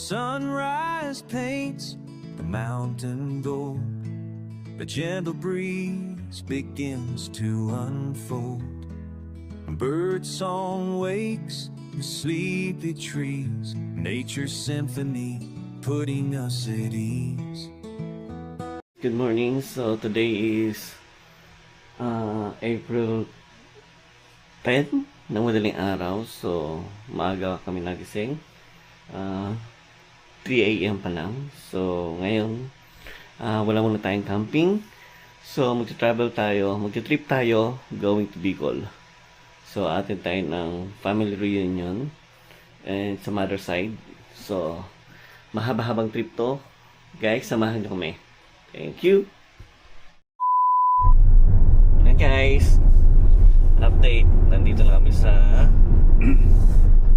sunrise paints the mountain gold. A gentle breeze begins to unfold. Bird song wakes the sleepy trees. Nature's symphony putting us at ease. Good morning. So today is April 10 ng madaling araw. So maaga kami nagising. 3 AM pa lang. So ngayon wala muna tayong camping. So magti-trip tayo going to Bicol. So atin tayo ng family reunion and sa mother side. So mahaba-habang trip to. Guys, samahan niyo kami. Thank you. Ayan guys, update. Nandito na kami sa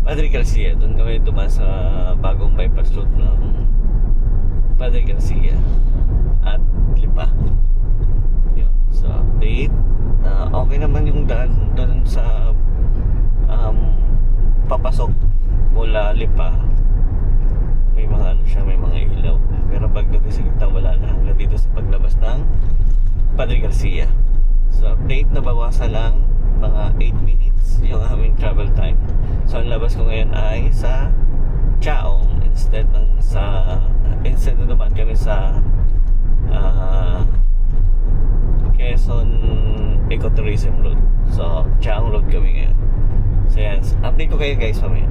Padre Garcia. Doon kami dumaan sa bagong bypass route ng Padre Garcia at Lipa. Yun. So update. Okay naman yung daan doon sa papasok mula Lipa. May mga may mga ilaw. Pero pagdating sa gitna wala na, hanggang dito sa paglabas ng Padre Garcia. So update, nabawasan lang mga 8 minutes yung aming travel time. So ang labas ko ngayon ay sa Chaong instead na naman kami sa Quezon Ecotourism Road. So Chaong Road kami ngayon. So yan, update ko kayo guys mamaya.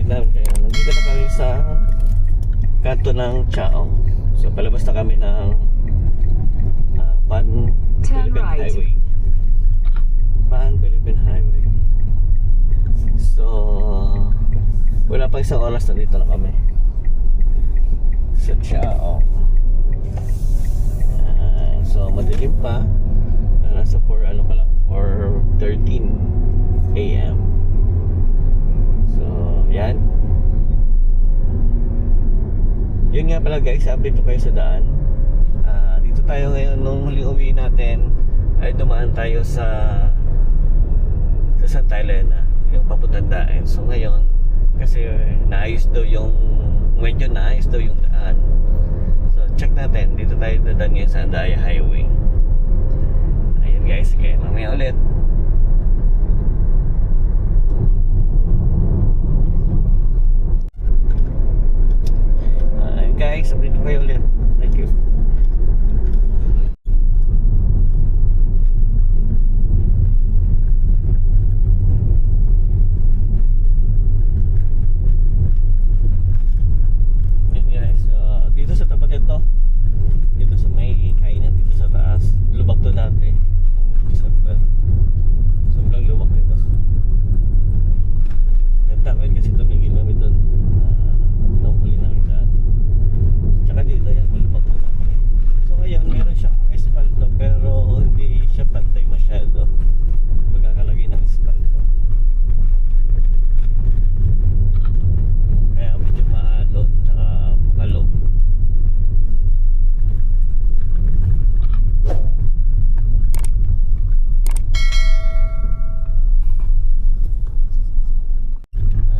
Nandito na kami sa kanto ng Chaong. So palabas na kami ng Pan-Philippine Highway. Pan-Philippine Highway. So wala pa isang oras, nandito na kami sa Chaong. So madilim pa. Nasa 4:13 AM. So yan. Yun nga pala guys, update ko kayo sa daan. Dito tayo ngayon, nung huling uwi natin ay dumaan tayo sa Santa Elena, yung papuntang Daen. So ngayon, kasi medyo naayos daw yung daan. So check natin, dito tayo dadaan ngayon sa Andaya Highway. Ayun guys, sige, mamaya ulit. Guys, update ko kayo ulit. Thank you. Yan guys, dito sa tapat ito, dito sa may kainan dito sa taas, lubak to dati noong December. Sobrang lubak dito. Tantawin kasi tumingin kami doon nung huli namin daan. Tsaka dito yan, malubak ko natin. So ngayon, meron siyang mga espalto pero hindi siya pantay masyado. Magkakalagay ng espalto. Kaya medyo maalon, tsaka makalog.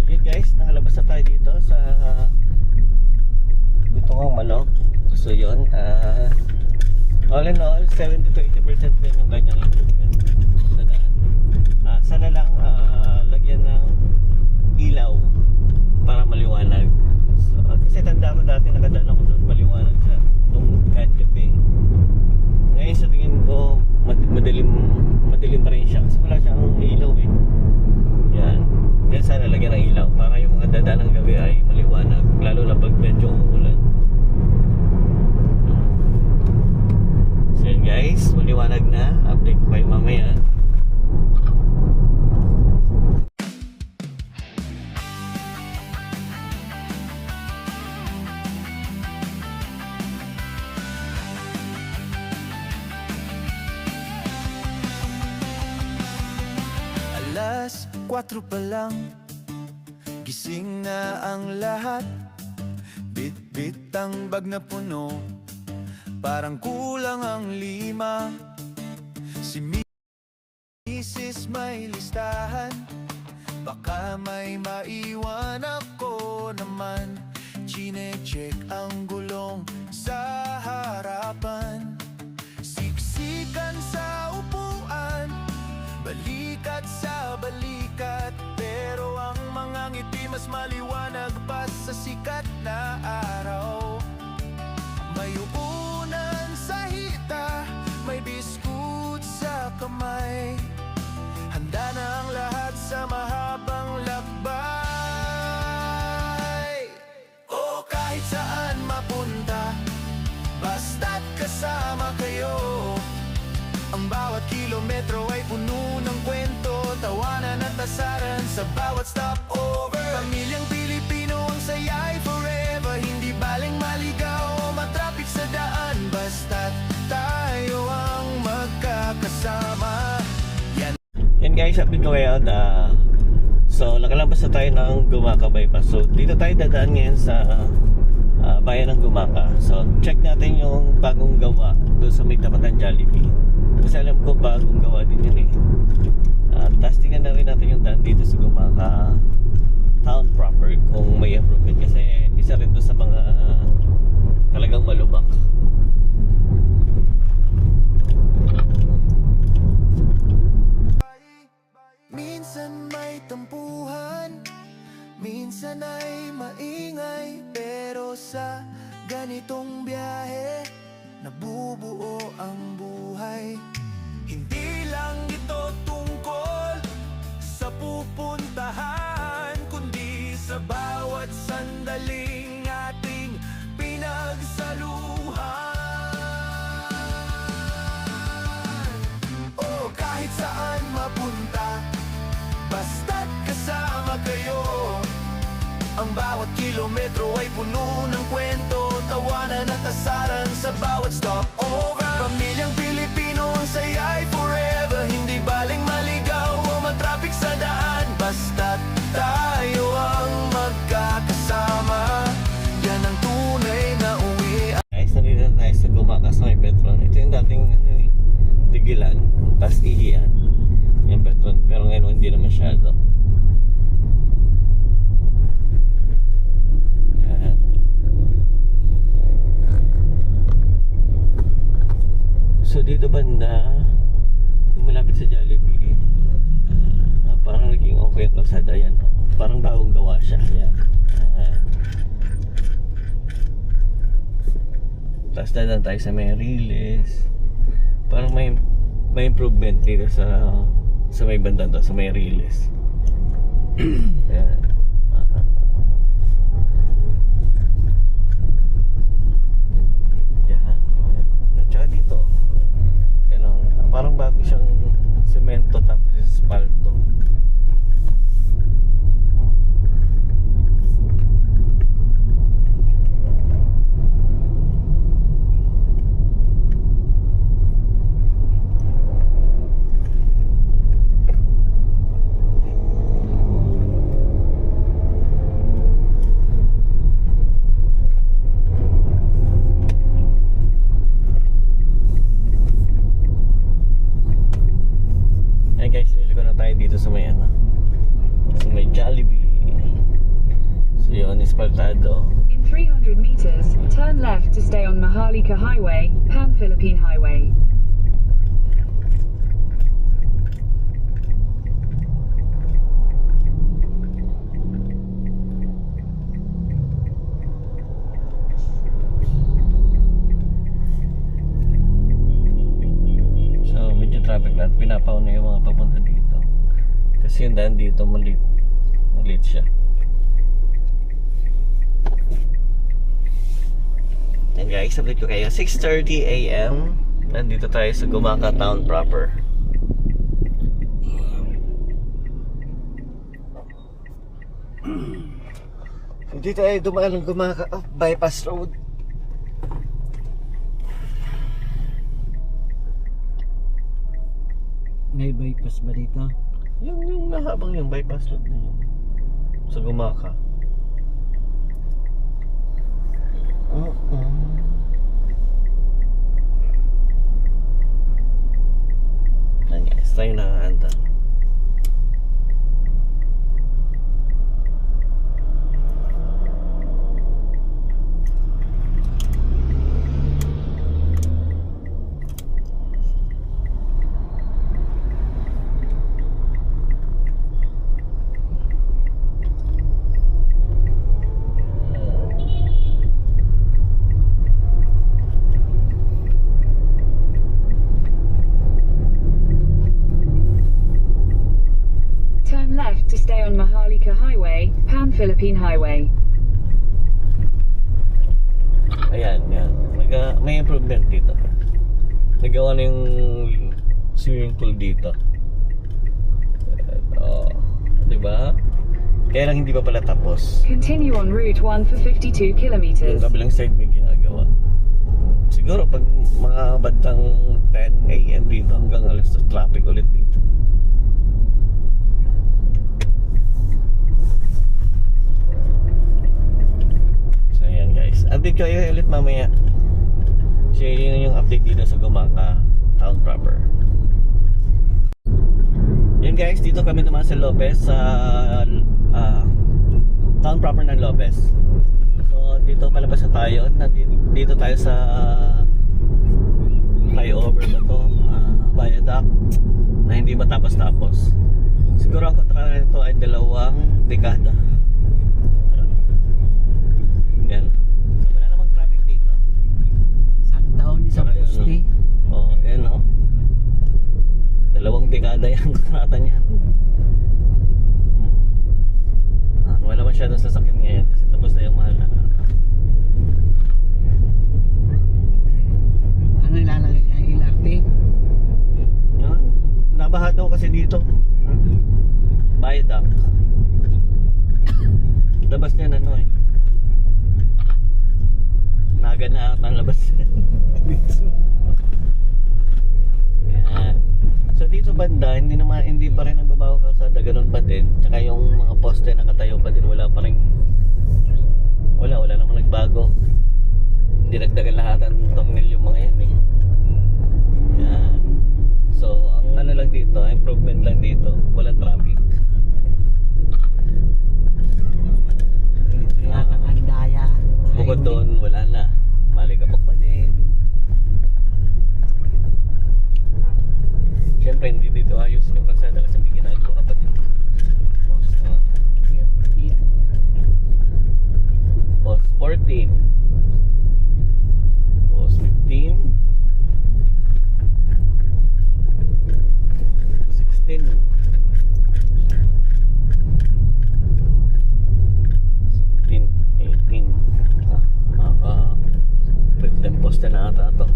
Yun guys, nakalabas na tayo dito sa ito ang manok. So yun, all in all 70 to 80% din yung ganyang improvement sa daan. Sana lang lagyan ng ilaw para maliwanag. So, kasi tanda ko dati nakadaan ako doon, maliwanag siya nung kahit gabi. Ngayon sa tingin ko madilim pa rin siya kasi wala siyang ilaw eh. Yan. Yan, sana lagyan ng ilaw para yung mga dadaan ng gabi ay maliwanag, lalo na pag medyo umuulan. So yun guys, maliwanag na, update 4 pa lang, gising na ang lahat. Bit-bit ang bag na puno, parang kulang ang 5. Si Mrs. may listahan, baka may maiwan ako naman. Chine-check ang gulong sa harapan, siksikan sa upuan, balikat sa balikat. Pero ang mga ngiti mas maliwanag pa sa sikat na araw. May upunan sa hita, may biskut sa kamay, handa na ang lahat sa mahabang lakbay. O kahit saan mapunta, basta't kasama kayo. Ang bawat kilometro ay puno ng kwento, tawanan at asaran sa bawat stopover. Pamilyang Pilipino, ang saya ay forever. Hindi baling maligaw o matraffic sa daan, basta't tayo ang magkakasama. Yan guys, update ko kayo na so nakalabas na tayo ng Gumaka Bypass. So dito tayo dadaan ngayon sa bayan ng Gumaka. So check natin yung bagong gawa doon sa may tapat ng Jollibee, kasi alam ko bagong gawa din yun eh. Tapos tingnan na rin natin yung daan dito sa Gumaka town proper kung may improvement, kasi isa rin doon sa mga talagang malubak. Minsan may tampuhan, minsan ay maingay, pero sa ganitong biyahe nabubuo ang buhay. Hindi lang ito tungkol sa pupuntahan, kundi sa bawat sandaling ating pinagsaluhan. O kahit saan mapunta, basta't kasama kayo. Ang bawat kilometro ay puno ng kwento, tawanan at asaran sa bawat stopover. Pamilyang Pilipino, ang saya ay forever. Hindi baling maligaw o matraffic sa daan, basta't tayo ang magkakasama. Yan ang tunay na uwi. Guys, nandito na tayo sa Gumaka sa may Petron. Ito yung dating tigilan, tapos ihian yung Petron, pero ngayon hindi na masyado. Yan. So dito banda, yung malapit sa Jollibee, parang naging okay ang kalsada yan. Parang bagong gawa siya. Yan. Tapos dadaan tayo sa Mariles. Parang may improvement dito sa may banda to, sa Mariles. Yan. Yan. Tsaka dito, parang bago siyang semento tapos espalto. Dito sa may sa may Jollibee. So yun, espaltado. In 300 meters, turn left to stay on Maharlika Highway, Pan-Philippine Highway. So medyo traffic lang, pinapauna yung mga papunta dito. Kasi yung daan dito maliit siya. And guys, update ko kayo. 6:30 AM, nandito tayo sa Gumaka Town proper. Hindi tayo dumaan ng Gumaka Bypass Road. May bypass ba dito? Yung mahabang yung bypass road na yun. Sa Gumaka. Ayan guys, tayo na anda. Turn left to stay on Maharlika Highway, Pan-Philippine Highway. Ayan, yan. May improvement dito. Nagawa na yung swimming pool dito. Diba? Kaya lang hindi pa pala tapos. Continue on Route 1 for 52 Yung kilometers. kabilang side may ginagawa. Siguro pag mga bandang 10 AM dito hanggang alas traffic ulit dito. So ayan guys, update ko kayo ulit mamaya. So yun yung update dito sa Gumaka Town proper. Yan guys, dito kami naman sa Lopez, sa town proper ng Lopez. So dito palabas na tayo. Dito tayo sa flyover ba to, viaduct na hindi matapos-tapos. Siguro ang kontrata nito ay 2 dekada. Yan. So wala namang traffic dito. Isang taon, isang pusti. Oh, yan o. 2 dekada yung kontrata niyan. Wala masyadong sasakyan ngayon kasi tapos na yung mahal na. Ano ilalagay niya? LRT? Yun. Nabaha daw kasi dito. Viaduct. Labas niyan ano eh. Naga na ata ang labas niyan. Yan. So dito banda, hindi pa rin nagbabago kalsada, ganun pa din. Tsaka yung mga poste nakatayo pa din, wala pa rin. Wala namang nagbago. Dinagdagan lahat ng thumbnail yung mga yan eh. Yan. So ang ano lang dito, improvement lang dito, walang traffic. Ito yata ang daya. Bukod doon, wala na. Maligabok pa din. Siyempre hindi dito ayos yung kalsada kasi may ginagawa pa din. Post 14, Post 15, 16, 17, 18. Pwede poste na ata ito.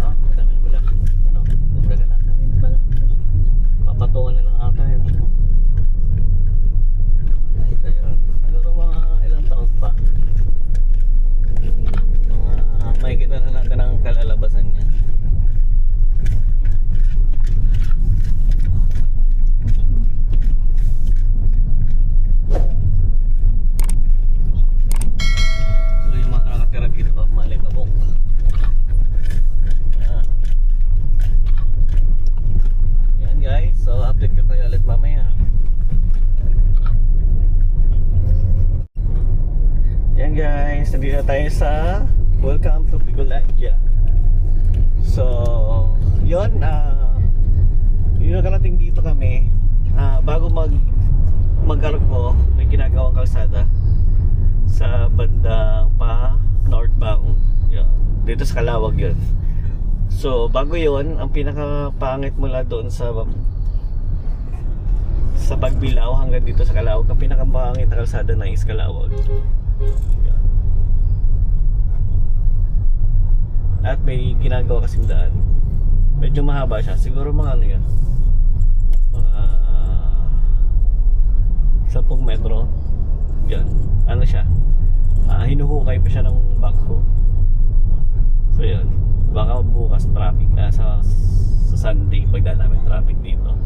Madami pala. Ano? Daga na. Papatungan na lang ata yun. Ayun. Siguro mga ilang taon pa. Makikita na natin ang kalalabasan niya. So yung mga nakatira dito, Maligabok. Yan guys, so update ko kayo ulit mamaya. Yan guys, nandito tayo sa welcome to Bicolandia. So yun, yung nakarating dito kami, bago mag-argo, may ginagawang kalsada sa bandang pa northbound. Yun, dito sa Calawag yun. So bago yun, ang pinakapangit mula doon sa Pagbilao hanggang dito sa Calawag, ang pinakapangit na kalsada na is Calawag. Yan. At may ginagawa kasing daan. Medyo mahaba siya, siguro mga ano yun, mga 10 metro. Yan, ano siya, hinuhukay pa siya ng backhoe. So So yun, baka bukas traffic na sa Sunday pagdaan namin traffic dito.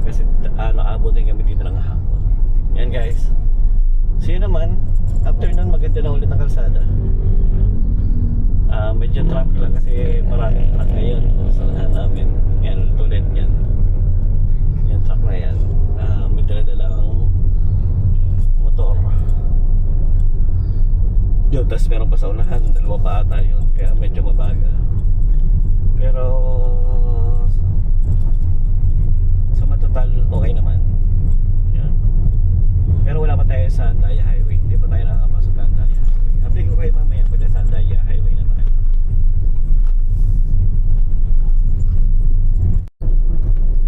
Kasi abutin kami dito ng hapon. Yan guys. So yun naman, after nun maganda na ulit ang kalsada. Medyo traffic lang kasi maraming truck ngayon sa unahan namin. Yan, tulad yan. Yan truck na yan. May dala-dalang motor. Yun, tapos meron pa sa unahan, dalawa pa ata yun. Kaya medyo mabagal. Pero sa matotal, okay naman. Yan. Pero wala pa tayo sa Andaya Highway. Hindi pa tayo nakakapasok sa Andaya Highway. Update ko kayo mamaya pag sa Andaya Highway na tayo.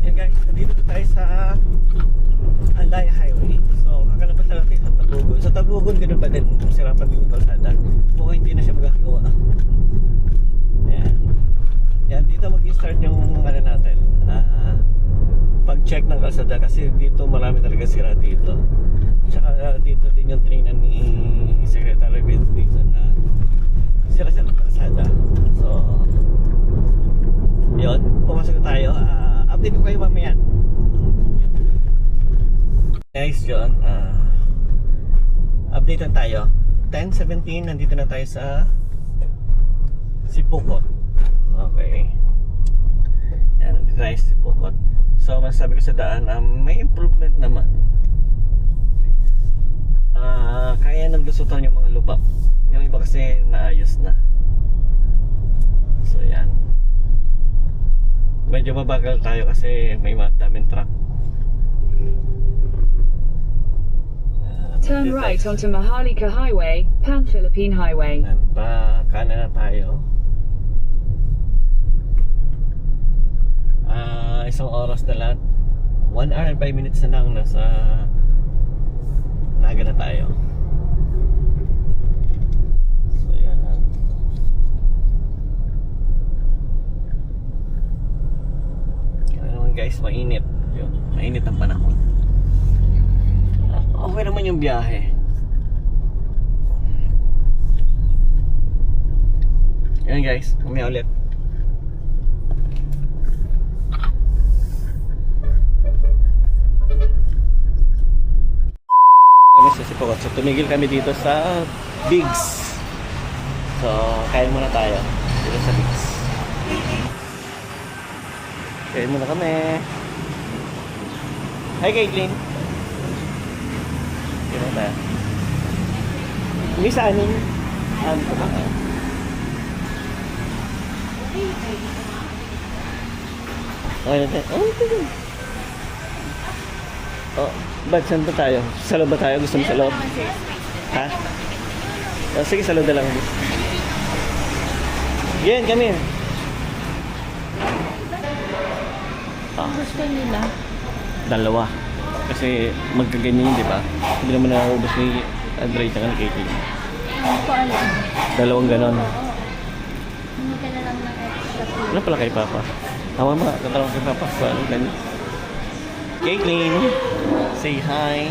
Yan guys, nandito na tayo sa Andaya Highway. So, kakalabas na natin sa Tabugon. Sa Tabugon, ganun pa din. Sirapan din yung kalsada. Mukhang hindi na siya magagawa. Yan. Yan, dito mag-start yung ano natin. Pag-check ng kalsada kasi dito marami talaga sira dito. Tsaka dito din yung trainan ni Secretary Vince Dixon na sira-sira ng kalsada. So, yun. Pumasok na tayo. Update ko kayo mamaya. Guys, yun. Update na tayo. 10:17, nandito na tayo sa Sipukot. Okay. Yan, nandito tayo sa Sipukot. So, masasabi ko sa daan, may improvement naman. Kaya nang lusutan yung mga lubak. Yung iba kasi naayos na. So, yan. Medyo mabagal tayo kasi may daming truck. Turn right onto Maharlika Highway, Pan-Philippine Highway. Yan, kanan na tayo. Isang oras na lang. 1 hour and 5 minutes na lang nasa Naga na tayo. So yan. Kaya naman guys, mainit. Yun, mainit ang panahon. Okay naman yung biyahe. Yan guys, mamaya ulit. Kami sa Sipukot. So tumigil kami dito sa Bigs. So kain muna tayo dito sa Bigs. Kain muna kami. Hi Caitlin. Kain muna tayo. Miss Aning. Ano ba? Okay na tayo. Oh, ito yun. Oh, ba't saan ba tayo? Sa loob ba tayo? Gusto mo sa loob? Ha? Oh, sige, sa loob na lang. Yan, kami. Gusto nila. Dalawa. Kasi magkaganyan yun, di ba? Hindi naman nakakubos ni Andre at ni Katie. Hindi ko alam. Dalawang ganon. Hindi ka na lang ng extra food. Ano pala kay Papa? Tama ba? Tatawag kay Papa. So, ano ganyan? Caitlin, say hi.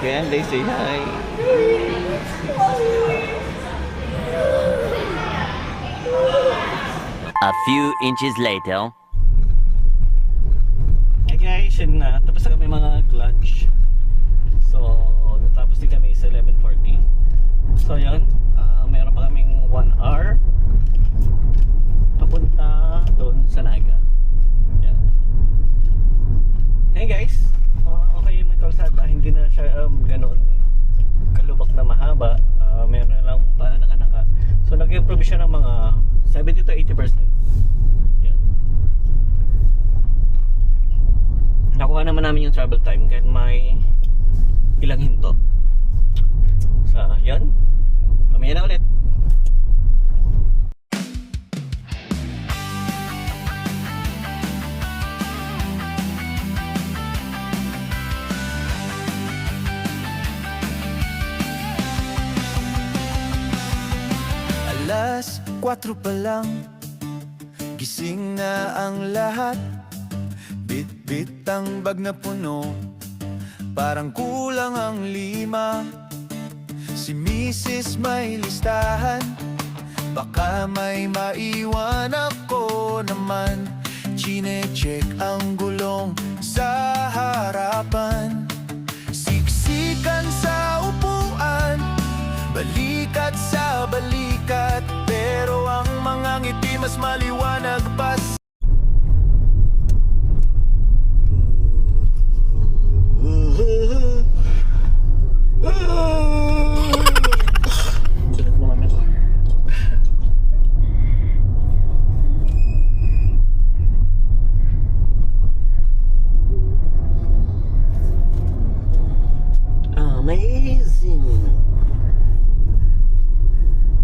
Yan, they say hi. A few inches later. Hey guys, yun na. Tapos na kami mga lunch. So, natapos din kami sa 11:40. So, yun. Mayroon pa kaming 1 hour papunta doon sa Naga. Yan. Hey guys, okay yung kalsada. Hindi na siya ganoon kalubak na mahaba. Meron na lang pa naka-naka. So, nag-improve siya ng mga 70 to 80%. Yan. Nakuha naman namin yung travel time kahit may ilang hinto. So, yan. Mamaya na ulit. Alas 4 pa lang, gising na ang lahat. Bit-bit ang bag na puno, parang kulang ang 5. Si Mrs. may listahan, baka may maiwan ako naman. Chine-check ang gulong sa harapan. Siksikan sa upuan, balikat sa balikat, pero ang mga ngiti mas maliwanag pa. Bilat mo namin. Amazing!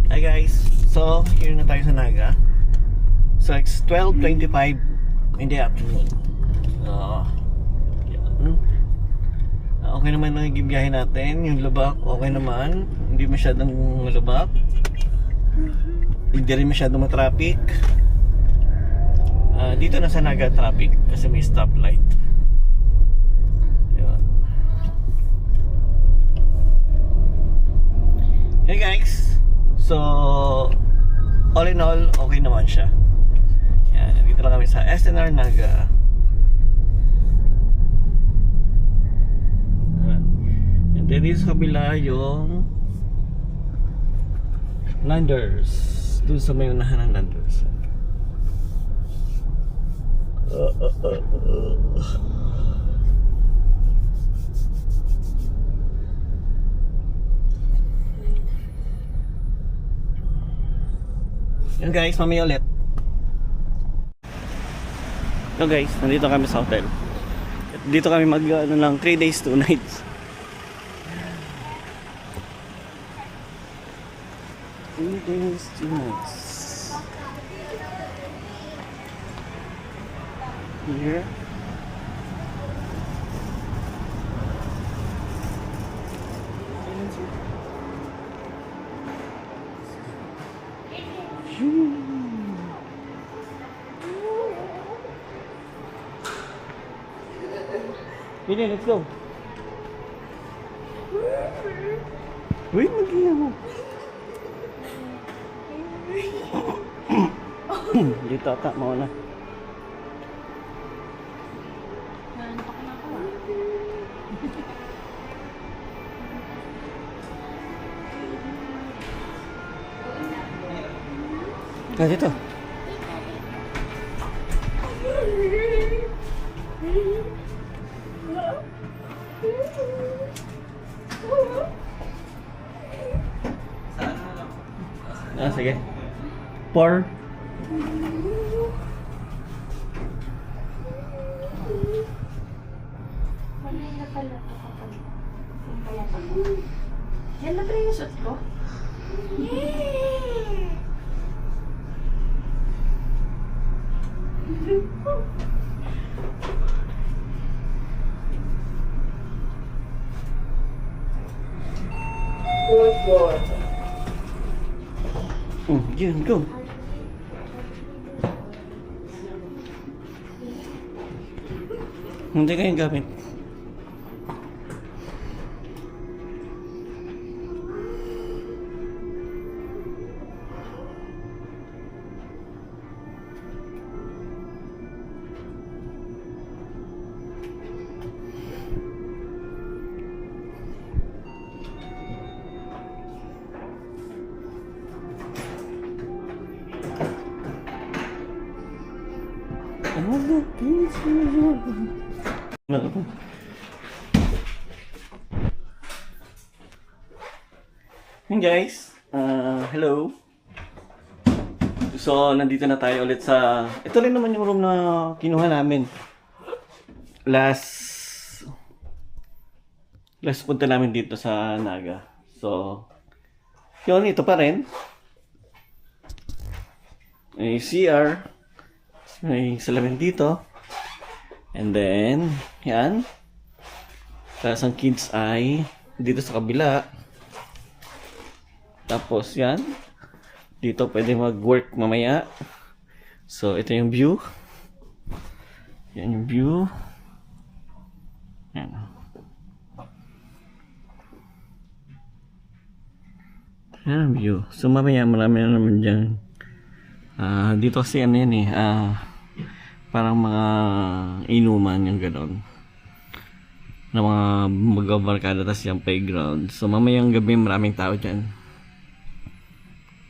Hi guys! So, here na tayo sa Naga. So, it's 12:25 in the afternoon. Yan. Okay naman ang ibiyahe natin. Yung lubak, okay naman. Hindi masyadong malubak. Hindi rin masyadong matraffic. Dito na sa Naga traffic kasi may stoplight. Yan. Hey guys! So, all in all, okay naman siya. Yan, dito lang kami sa SNR Naga. And then dito sa kabila yung Landers. Doon sa may unahan ng Landers. Yan guys, mamaya ulit. So guys, nandito kami sa hotel. Dito kami mag ano lang 3 days 2 nights. 3 days 2 nights. Here. Pili, let's go. Wait, mag-iya mo. Dito ata, mauna. Dito. Sige. Por. Yan na pala yung suot ko. Yun, go. Hindi kayong gamit. Hey guys, hello. So, nandito na tayo ulit sa... Ito rin naman yung room na kinuha namin. Last punta namin dito sa Naga. So, yun, ito pa rin. May CR. May salamin dito. And then, yan. Tapos ang kids ay dito sa kabila. Tapos yan. Dito pwede mag-work mamaya. So, ito yung view. Yan yung view. Yan. Yan ang view. So mamaya marami na naman dyan. Dito kasi ano yan parang mga inuman yung gano'n. Na mga magbabarkada tas yung playground. So mamayang gabi maraming tao dyan.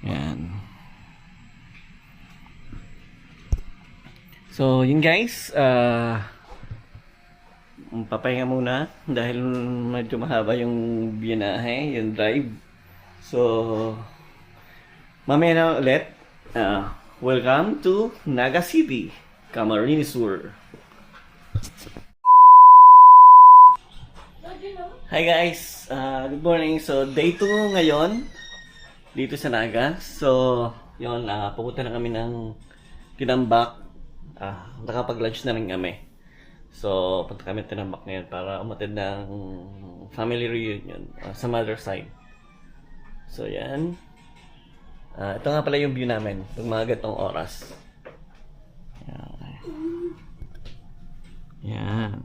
Yan. So yun guys, papahinga muna dahil medyo mahaba yung binahe, yung drive. So mamaya na ulit. Welcome to Naga City, Camarines Sur. Hi guys, good morning. So day 2 ngayon dito sa Naga. So yun, pupunta na kami ng Tinambak. Nakapag-lunch na rin kami. So punta kami Tinambak ngayon para umatid ng family reunion sa mother side. So yan. Ito nga pala yung view namin pag mga gatong oras. Yan.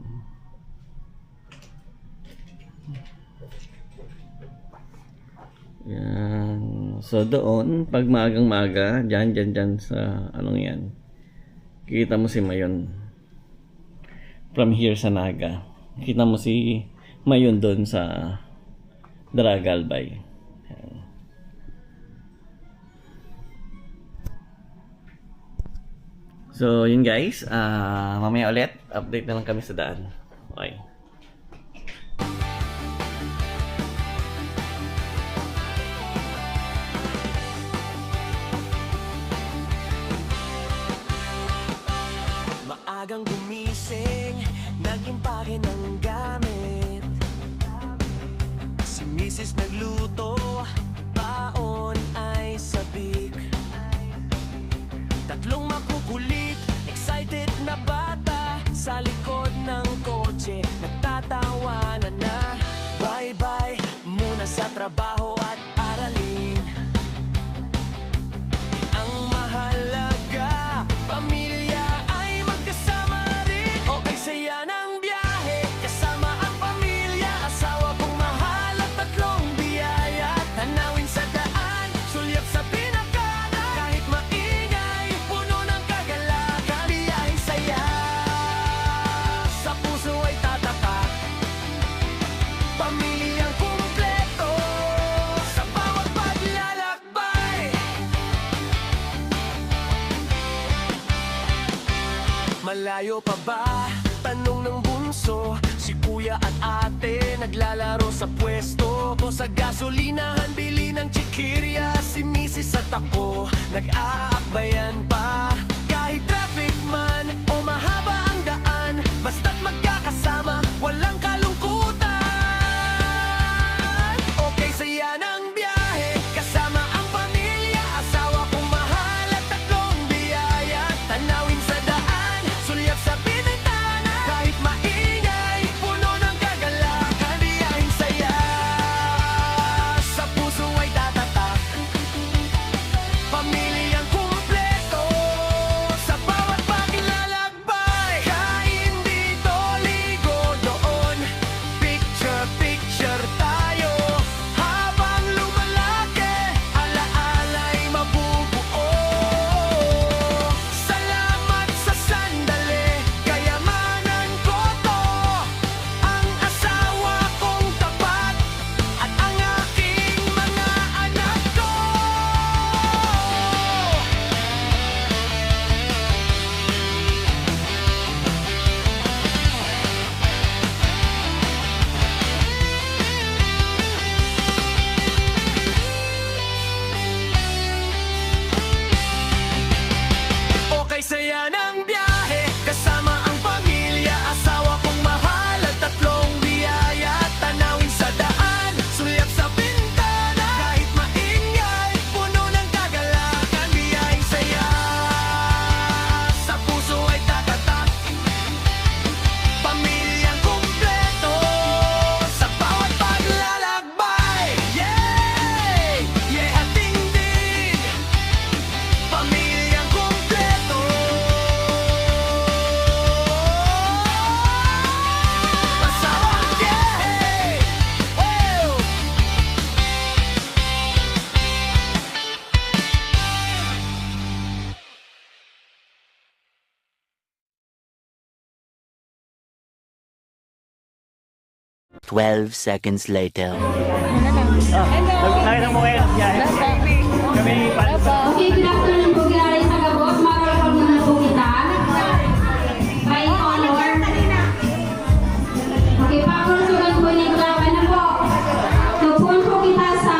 Yan. So doon, pag maagang-maga, dyan sa anong yan. Kita mo si Mayon. From here sa Naga. Kita mo si Mayon doon sa Daragalbay. Yan. So yun guys, mamaya ulit, update na lang kami sa daan. Okay. Maagang gumising, nag-impake ng gamit. Si Mrs. nagluto, baon ay sabik. Tatlong makukulit, excited na bata sa likod ng kotse, nagtatawanan na. Bye-bye muna sa trabaho at aralin. Ang mahalaga, pamilya ay magkasama rin. Okay, saya ng biyahe, kasama ang pamilya. Asawa kong mahal at tatlong biyaya. Tanawin sa daan, sulyap sa pinakada. Kahit maingay, puno ng kagalakan. Biyaheng saya, sa puso ay tatatak. Pamilyang kumpleto, sa bawat paglalakbay. Malayo pa ba? Tanong ng bunso. Si kuya at ate naglalaro sa pwesto. O sa gasolinahan bili ng chikirya. Si misis at ako nag-aakbayan pa. Kahit traffic man o mahaba ang daan, basta't magkakasama, walang kalungkutan. Okay, saya ng biyahe, kasama ang pamilya. Asawa kong mahal at tatlong biyaya. Tanawin sa daan, sulyap sa pinagtana. Kahit maingay, puno ng kagalakan. Biyaheng saya, sa puso ay tatatak. Pamilyang kumpleto, sa bawat paglalakbay. 12 seconds later. Nakita mo kayo ng biyahe. Kami paano sa... Okay, good afternoon po, Gary Sagabot. Makalakal mo na po kita. By honor. Okay, pangulusugan po ni Klapan na po. Tugpuan po kita sa...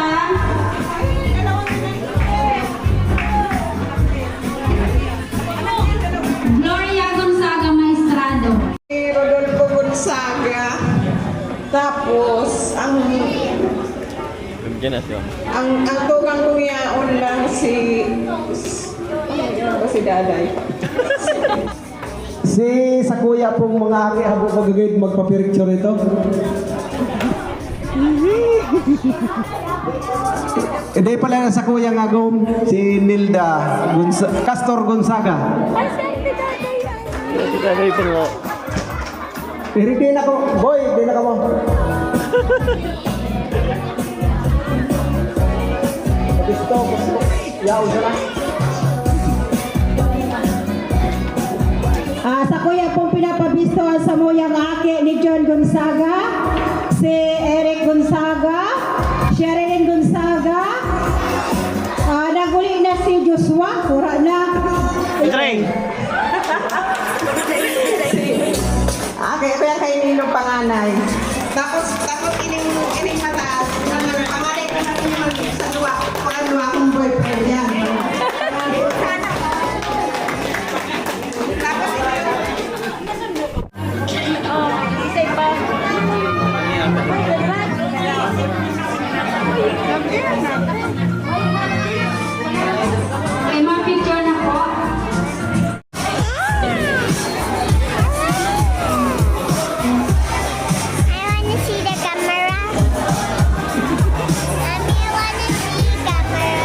Gloria Gonzaga Maestrado. Rodolfo Gonzaga. Tapos, ang tugang kong yaon lang si Daday. Si sa kuya pong mga aki habang magagawid magpapiricture ito. Hindi pala sa kuya nga gom, si Nilda Castor Gonzaga. Si Daday po nga. Pero di na ko, boy, di na ka mo. Gusto, yaw sila. Sa kuya pong pinapabisto sa muyang aki ni John Gonzaga, si Eric Gonzaga, Sherilyn Gonzaga, naguli na si Joshua, kura na. Train! Kaya kay Ninong panganay. Tapos ining mataas, panganay ko natin yung sa duwa, pangalawa kong boyfriend yan. Okay, mga picture na po. I want to see the camera. Mommy, I want to see camera.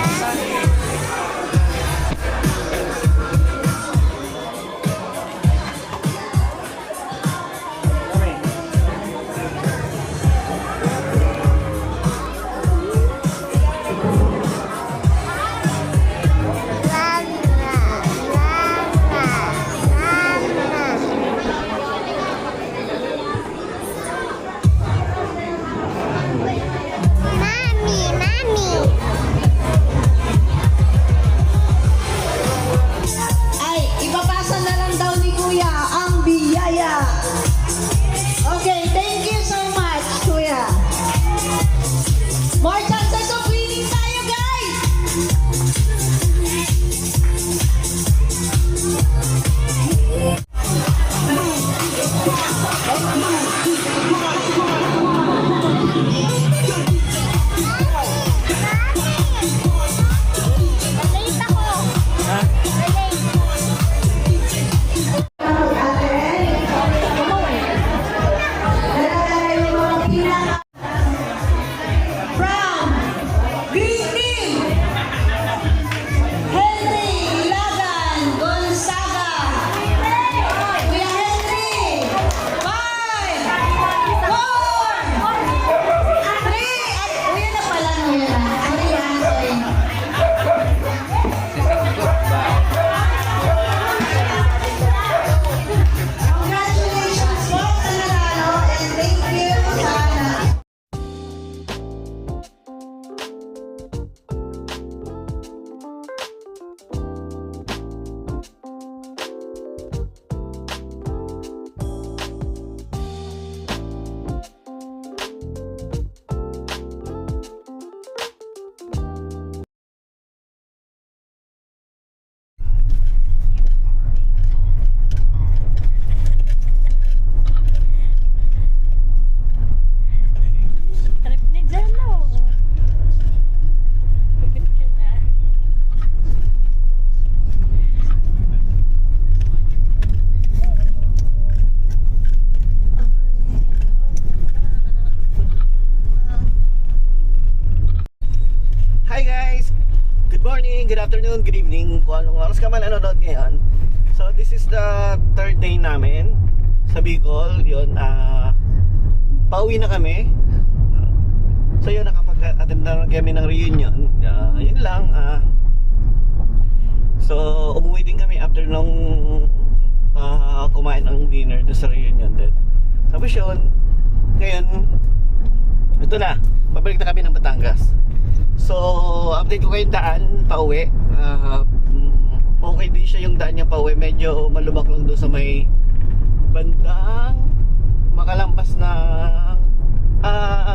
Ay, ipapasa na lang daw ni Kuya ang biyaya. Okay, thank you so much, Kuya. More chances of winning tayo, guys! Late ako. From Green Team, Henry Ilagan Gonzaga. Kuya Henry, 5, 4, 3, at kuya na pala nila. Sorry yan, sorry. Congratulations po sa nanalo and thank you sana. Trip ni Jano. Kapit ka na. Hi guys! Good morning, good afternoon, good evening. Kung anong oras ka man nanonood ngayon. So this is the third day namin sa Bicol. Yun, pauwi na kami. So yun, nakapag-attend na kami ng reunion. Yun lang. So umuwi din kami after nung kumain ng dinner doon sa reunion din. Tapos yun, Ngayon, ito na, pabalik na kami ng Batangas. So, update ko kayo yung daan pauwi. Okay din siya yung daan niya pauwi. Medyo malubak lang doon sa may bandang makalampas na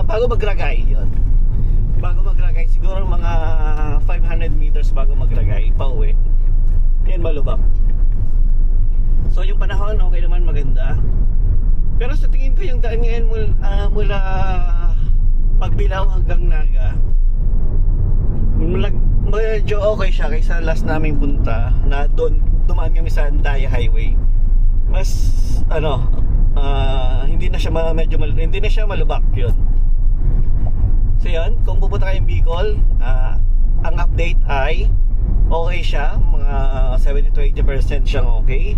bago magragay yun. Bago magragay, siguro mga 500 meters bago magragay, pauwi. Yan, malubak. So, yung panahon, okay naman, maganda. Pero sa tingin ko yung daan ngayon mula Pagbilao hanggang Naga, medyo okay siya kaysa last naming punta na doon dumaan kami sa Andaya Highway. Mas hindi na siya hindi na siya malubak yun. So yun, kung pupunta kayong Bicol, ang update ay okay siya, mga 70-80% siyang okay.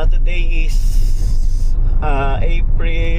Today is April